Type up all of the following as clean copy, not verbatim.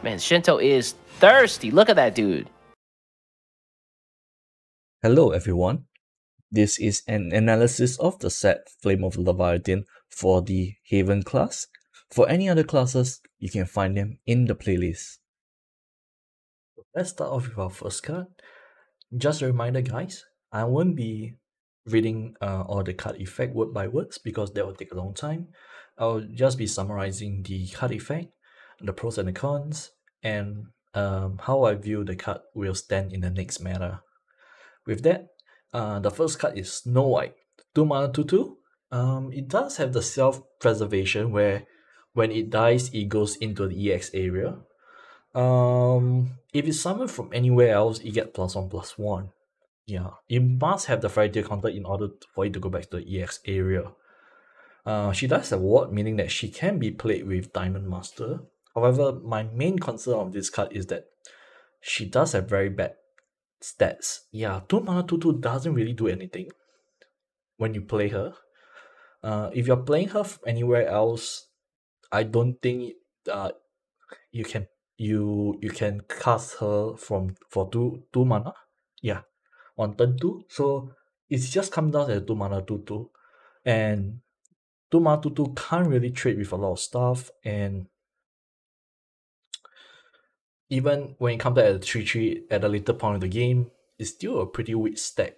Man, Shinto is thirsty. Look at that dude. Hello everyone, this is an analysis of the set Flame of Laevateinn for the Haven class. For any other classes, you can find them in the playlist. Let's start off with our first card. Just a reminder guys, I won't be reading all the card effect word by words because that will take a long time. I'll just be summarizing the card effect, the pros and the cons, and how I view the card will stand in the next meta. With that, the first card is Snow White, 2 mana 2/2. It does have the self-preservation where when it dies, it goes into the EX area. If it's summoned from anywhere else, it gets +1/+1. Yeah, it must have the fairy tale counter in order for it to go back to the EX area. She does have ward, meaning that she can be played with Diamond Master. However, my main concern of this card is that she does have very bad stats. Yeah, 2 mana 2/2 doesn't really do anything when you play her. If you're playing her anywhere else, I don't think you can cast her for two mana. Yeah, on turn 2. So it's just come down to 2 mana 2/2. And 2 mana 2/2 can't really trade with a lot of stuff, and even when it comes back at 3/3 at a later point of the game, it's still a pretty weak stack,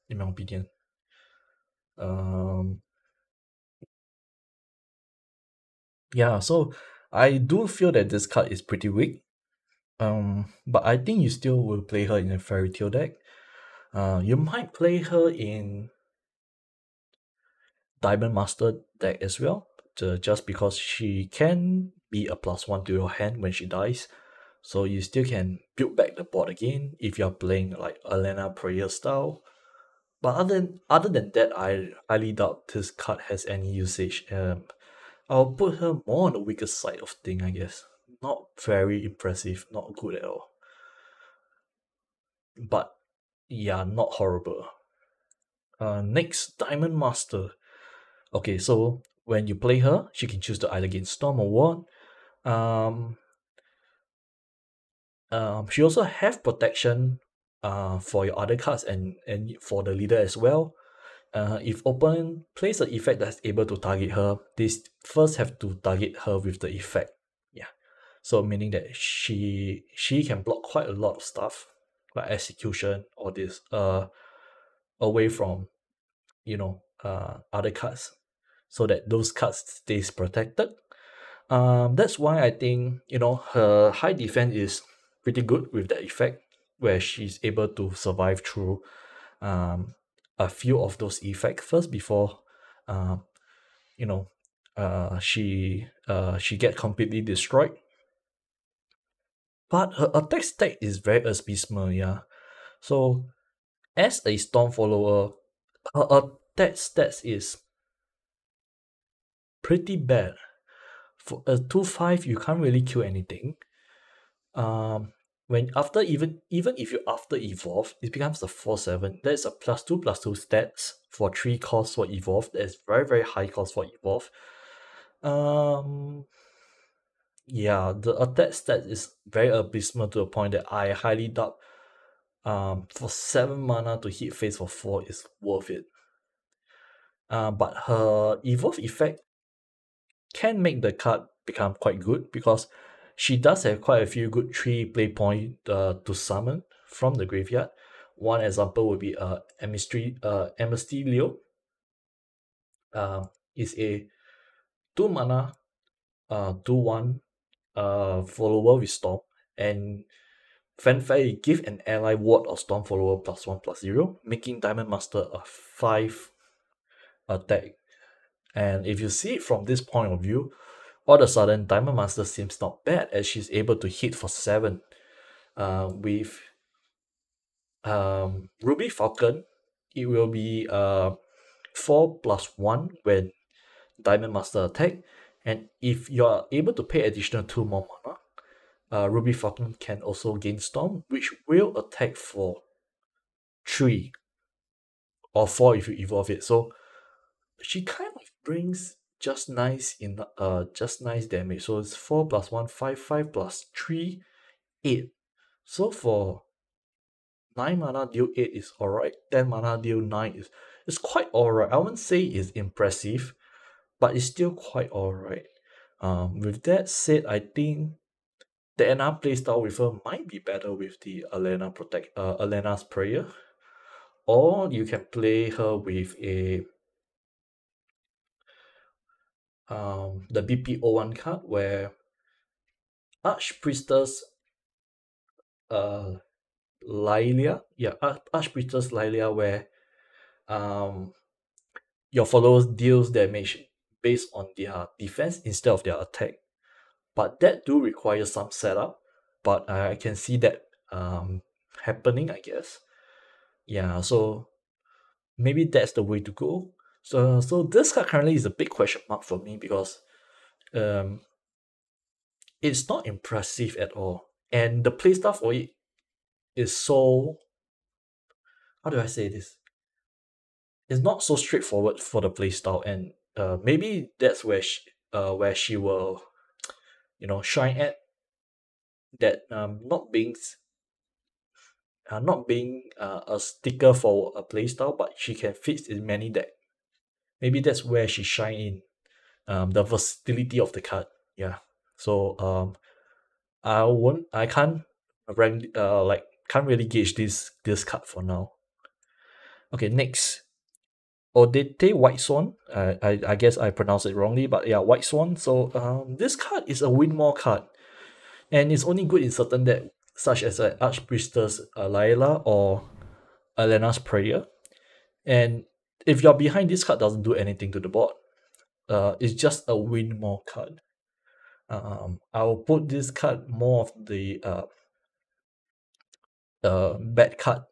in my opinion. Yeah, so I do feel that this card is pretty weak. But I think you still will play her in a fairy tale deck. You might play her in Diamond Master deck as well, just because she can be a +1 to your hand when she dies. So you still can build back the board again if you're playing like Elena Prayer style. But other than that, I highly doubt this card has any usage. I'll put her more on the weaker side of thing, I guess. Not very impressive, not good at all. But yeah, not horrible. Next, Diamond Master. Okay, so when you play her, she can choose to either gain Storm or Ward. She also have protection for your other cards and for the leader as well. If opponent plays an effect that's able to target her, they first have to target her with the effect. Yeah, so meaning that she can block quite a lot of stuff like execution or this away from other cards, so that those cards stays protected. That's why I think her high defense is pretty good with that effect, where she's able to survive through a few of those effects first before you know she get completely destroyed. But her attack stack is very abysmal, yeah. So as a storm follower, her attack stats is pretty bad. For a 2/5, you can't really kill anything. When after even if you after evolve, it becomes a 4/7. That's a +2/+2 stats for 3 costs for evolve. That's very, very high cost for evolve. Yeah, the attack stat is very abysmal to a point that I highly doubt for 7 mana to hit face for 4 is worth it. But her evolve effect can make the card become quite good because she does have quite a few good 3 play point to summon from the graveyard. One example would be Amnesty Leo. Is a 2 mana 2/1 follower with Storm, and Fanfare give an ally ward or Storm follower +1/+0, making Diamond Master a 5 attack. And if you see it from this point of view, all of a sudden Diamond Master seems not bad as she's able to hit for 7. With Ruby Falcon, it will be 4/1 when Diamond Master attack, and if you're able to pay additional 2 more mana, Ruby Falcon can also gain Storm, which will attack for 3 or 4 if you evolve it. So she kind of brings just nice in just nice damage. So it's 4 plus 1, 5, 5 plus 3, 8. So for 9 mana deal 8 is alright. 10 mana deal 9 is quite alright. I wouldn't say it's impressive, but it's still quite alright. With that said, I think the NR playstyle with her might be better with the Alena's Prayer. Or you can play her with a the BPO1 card where Archpriestess Archpriestess Lilia, where your followers deals damage based on their defense instead of their attack. But that do require some setup. But I can see that happening, I guess. Yeah, so maybe that's the way to go. So this card currently is a big question mark for me because it's not impressive at all. And the playstyle for it is so, how do I say this? It's not so straightforward for the playstyle, and maybe that's where she will, shine at. That not being a sticker for a playstyle, but she can fit in many decks. Maybe that's where she shine in. The versatility of the card. Yeah. So I can't rank can't really gauge this card for now. Okay, next. Odete White Swan. I guess I pronounced it wrongly, but yeah, White Swan. So this card is a win more card, and it's only good in certain decks, such as Archpriestess Laila or Alena's Prayer. And if you're behind, this card doesn't do anything to the board. It's just a win more card. I will put this card more of the bad card,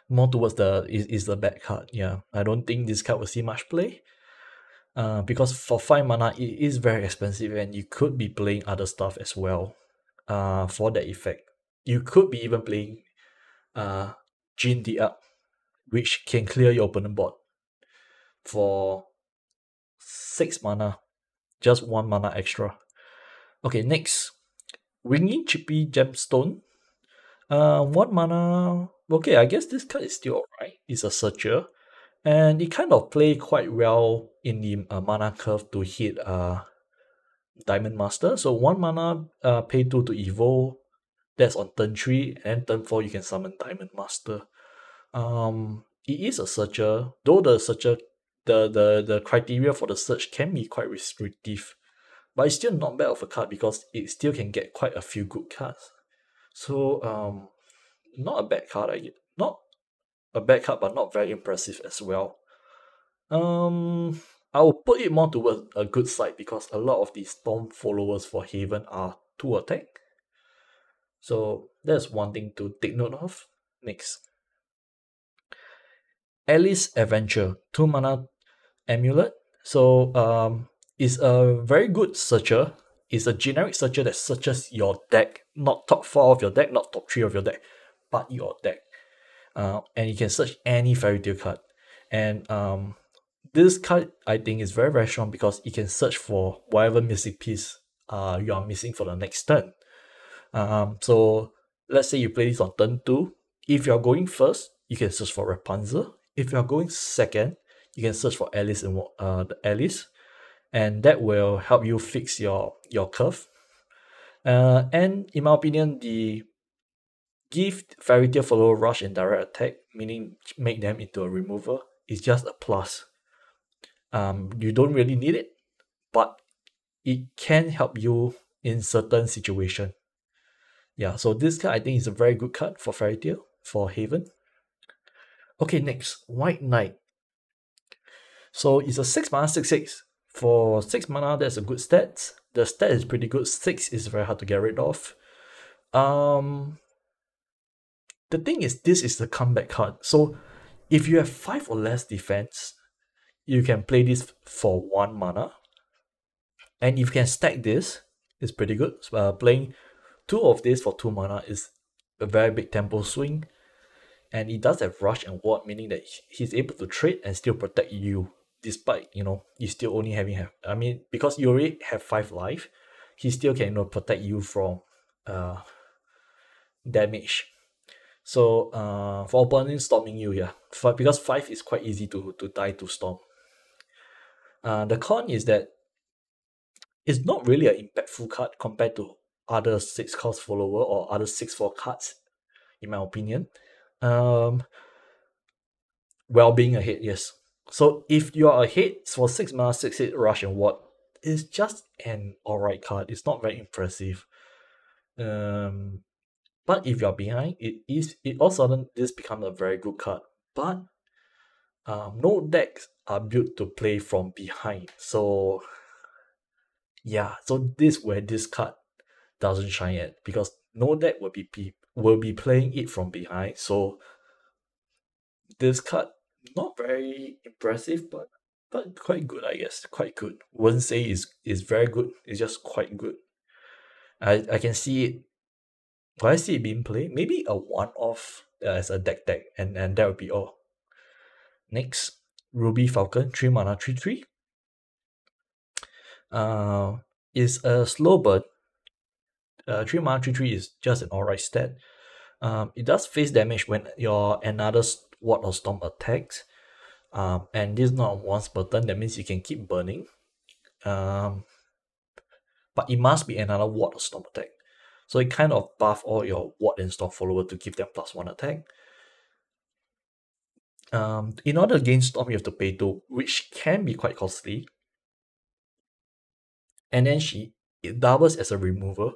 more towards is the bad card. Yeah, I don't think this card will see much play. Because for 5 mana it is very expensive, and you could be playing other stuff as well. For that effect, you could be even playing Jin the Up, which can clear your opponent board for 6 mana, just 1 mana extra. Okay, next, Winging Chippy Gemstone. 1 mana. Okay, I guess this card is still alright. It's a searcher, and it kind of play quite well in the mana curve to hit Diamond Master. So 1 mana, pay 2 to evolve. That's on turn 3, and turn 4 you can summon Diamond Master. It is a searcher, though the searcher, the criteria for the search can be quite restrictive, but it's still not bad of a card because it still can get quite a few good cards. So not a bad card. Not a bad card, but not very impressive as well. I will put it more towards a good side because a lot of the Storm followers for Haven are 2 attack. So that's one thing to take note of. Next, Alice Adventure, 2 mana amulet. So it's a very good searcher. It's a generic searcher that searches your deck, not top 4 of your deck, not top 3 of your deck, but your deck. And you can search any fairy tale card. And this card I think is very, very strong because it can search for whatever missing piece you are missing for the next turn. So let's say you play this on turn 2. If you're going first, you can search for Rapunzel. If you're going second, you can search for Alice and the Alice, and that will help you fix your curve. And in my opinion, the give Fairy Tale follower rush and direct attack, meaning make them into a remover, is just a plus. You don't really need it, but it can help you in certain situation. Yeah, so this card I think is a very good card for Fairy Tale, for Haven. Okay, next, White Knight. So it's a 6 mana 6/6. For 6 mana, that's a good stat. The stat is pretty good. 6 is very hard to get rid of. The thing is, this is the comeback card. So if you have 5 or less defense, you can play this for 1 mana. And if you can stack this, it's pretty good. Playing 2 of this for 2 mana is a very big tempo swing. And it does have rush and ward, meaning that he's able to trade and still protect you. despite, you still only because you already have 5 life, he still can, protect you from damage. So for opponents storming you, yeah, because 5 is quite easy to die to storm. The con is that it's not really an impactful card compared to other 6 cost follower or other 6/4 cards, in my opinion. Well, being ahead, yes. So if you are ahead for 6 mana, 6/8 rush and what, it's just an alright card. It's not very impressive. But if you're behind, it all of a sudden this becomes a very good card. But no decks are built to play from behind. So yeah, so this where this card doesn't shine at, because no deck will be playing it from behind. So this card not very impressive, but quite good, I guess. Quite good. Wouldn't say is very good. It's just quite good. I can see it. Will I see it being played? Maybe a one-off as a deck, and that would be all. Next, Ruby Falcon, 3 mana, 3/3. Is a slow burn. 3 mana, 3/3 is just an alright stat. It does face damage when your another Ward or Storm attacks. And this is not a once per turn, that means you can keep burning. But it must be another Ward or Storm attack. So it kind of buff all your Ward and Storm follower to give them +1 attack. In order to gain Storm, you have to pay 2, which can be quite costly. And then it doubles as a remover.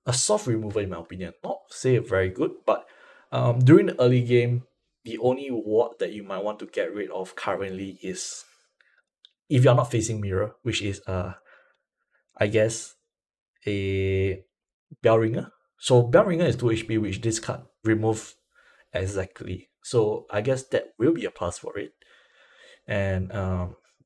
A soft remover, in my opinion. Not say very good, but during the early game, the only ward that you might want to get rid of currently is, if you're not facing mirror, which is I guess a Bellringer. So Bellringer is 2 HP, which this card remove exactly. So I guess that will be a plus for it. And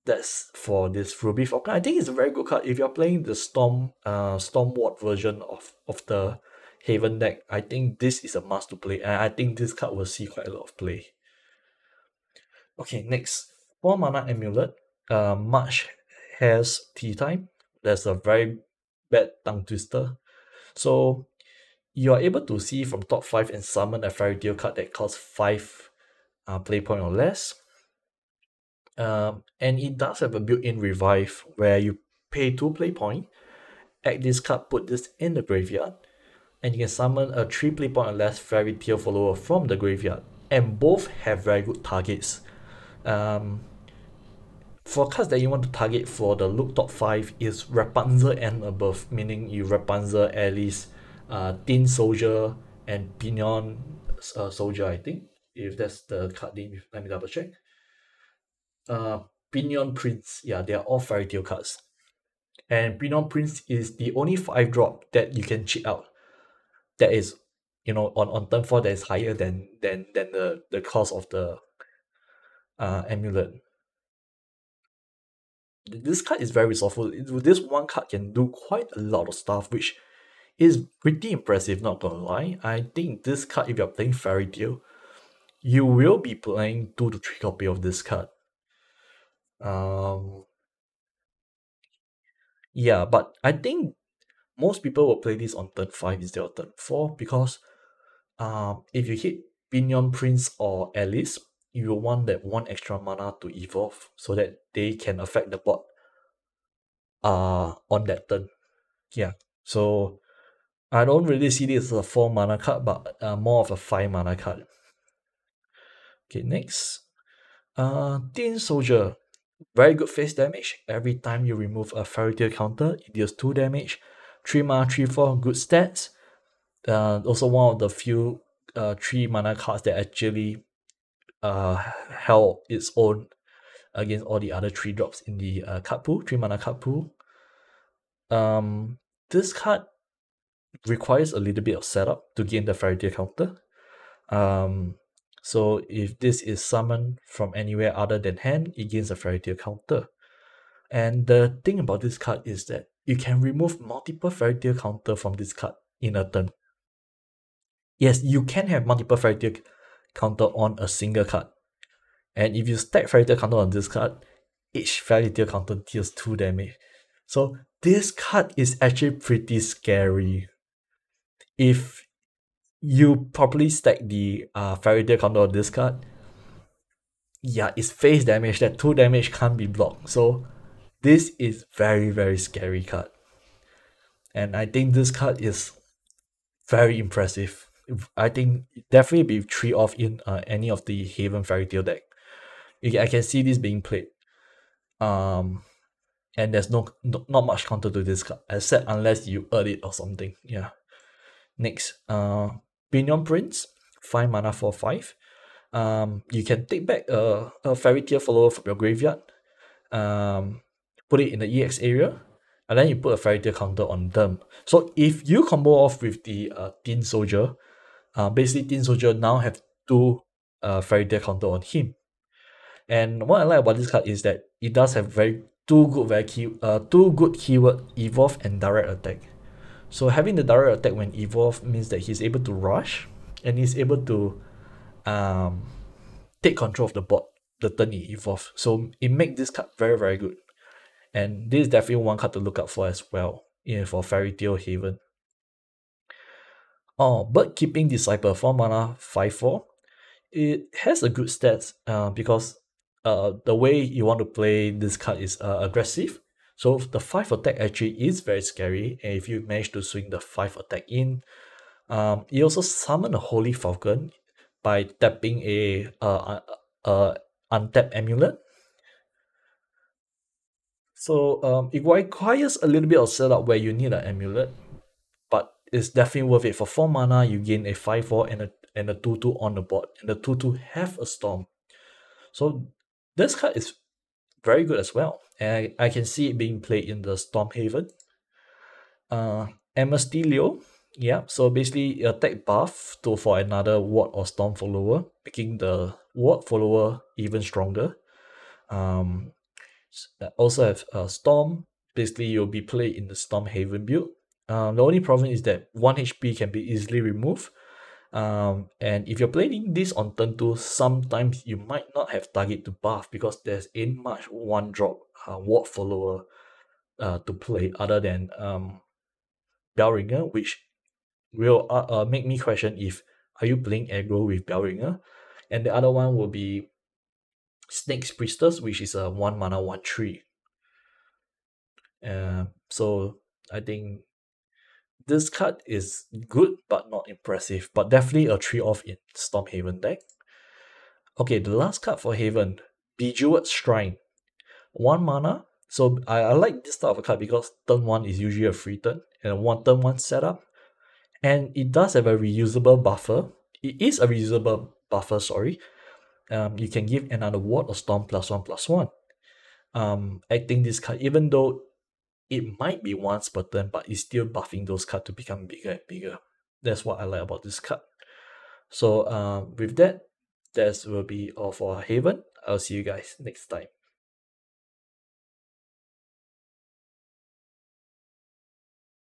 that's for this Ruby Falcon. I think it's a very good card. If you're playing the Storm Ward version of the Haven deck, I think this is a must to play, and I think this card will see quite a lot of play. Okay, next, 4 mana Amulet. March has Tea Time. That's a very bad tongue twister. So you are able to see from top 5 and summon a Fairy Tale card that costs 5 play point or less. And it does have a built-in revive where you pay 2 play point, add this card, put this in the graveyard, and you can summon a 3 play point or less Fairy Tale follower from the graveyard. And both have very good targets. For cards that you want to target for the look top 5 is Rapunzel and above, meaning you Rapunzel, Alice, Tin Soldier, and Pinion Soldier, I think. If that's the card name, let me double check. Pinion Prince, yeah, they are all Fairy Tale cards. And Pinion Prince is the only 5-drop that you can cheat out. That is, on turn 4 that is higher than the cost of the amulet. This card is very resourceful. This one card can do quite a lot of stuff, which is pretty impressive, not gonna lie. I think this card, if you're playing Fairy Tale, you will be playing 2 to 3 copy of this card. Yeah, but I think most people will play this on turn 5 instead of turn 4, because if you hit Pinion Prince or Alice, you will want that 1 extra mana to evolve so that they can affect the board on that turn. Yeah, so I don't really see this as a 4 mana card, but more of a 5 mana card. Okay, next. Tin Soldier. Very good face damage. Every time you remove a Fairy Tale counter, it deals 2 damage. 3 mana, 3/4, good stats. Also one of the few 3 mana cards that actually held its own against all the other 3 drops in the card pool, 3 mana card pool. This card requires a little bit of setup to gain the Fairy Tale counter. So if this is summoned from anywhere other than hand, it gains a Fairy Tale counter. And the thing about this card is that you can remove multiple Fairy Tale counter from this card in a turn. Yes, you can have multiple Fairy Tale counter on a single card. And if you stack Fairy Tale counter on this card, each Fairy Tail counter deals 2 damage. So this card is actually pretty scary. If you properly stack the Fairy Tail counter on this card, yeah, it's face damage. That 2 damage can't be blocked. So this is very, very scary card. And I think this card is very impressive. I think definitely be 3 off in any of the Haven Fairy Tail deck. I can see this being played. And there's not much counter to this card, except unless you earn it or something. Yeah. Next, Pinion Prince, 5 mana for 5. You can take back a Fairy Tail follower from your graveyard, put it in the EX area, and then you put a Fairy Tail counter on them. So if you combo off with the Tin Soldier, basically Tin Soldier now have 2 Fairy Tail counter on him. And what I like about this card is that it does have two good keyword, evolve and direct attack. So having the direct attack when evolve means that he's able to rush and he's able to take control of the board the turn he evolve. So it makes this card very, very good. And this is definitely one card to look out for as well for Fairy Tail Haven. Bird Keeping Disciple, 4 mana, 5/4. It has a good stats because the way you want to play this card is aggressive. So the 5 attack actually is very scary, and if you manage to swing the 5 attack in, you also summon a Holy Falcon by tapping a untapped amulet. So it requires a little bit of setup where you need an amulet, but it's definitely worth it. For 4 mana, you gain a 5/4 and a 2/2 on the board, and the 2/2 have a storm. So this card is very good as well, and I can see it being played in the Storm Haven. Amastilio, yeah, so basically attack buff for another ward or storm follower, making the ward follower even stronger. Also have Storm, basically you'll be played in the Storm Haven build. The only problem is that 1 HP can be easily removed. And if you're playing this on turn 2, sometimes you might not have target to buff because there's ain't much 1-drop ward follower to play other than Bellringer, which will make me question if are you playing aggro with Bellringer. And the other one will be Snake's Priestess, which is a 1 mana 1/3. So I think this card is good but not impressive, but definitely a 3 off in Storm Haven deck. Okay, the last card for Haven, Bejeweled Shrine, 1 mana. So I like this type of card because turn 1 is usually a free turn and a turn 1 setup, and it does have a reusable buffer. It is a reusable buffer, sorry. You can give another ward or storm +1/+1. I think this card, even though it might be once per turn, but it's still buffing those cards to become bigger and bigger. That's what I like about this card. So with that will be all for Haven. I'll see you guys next time.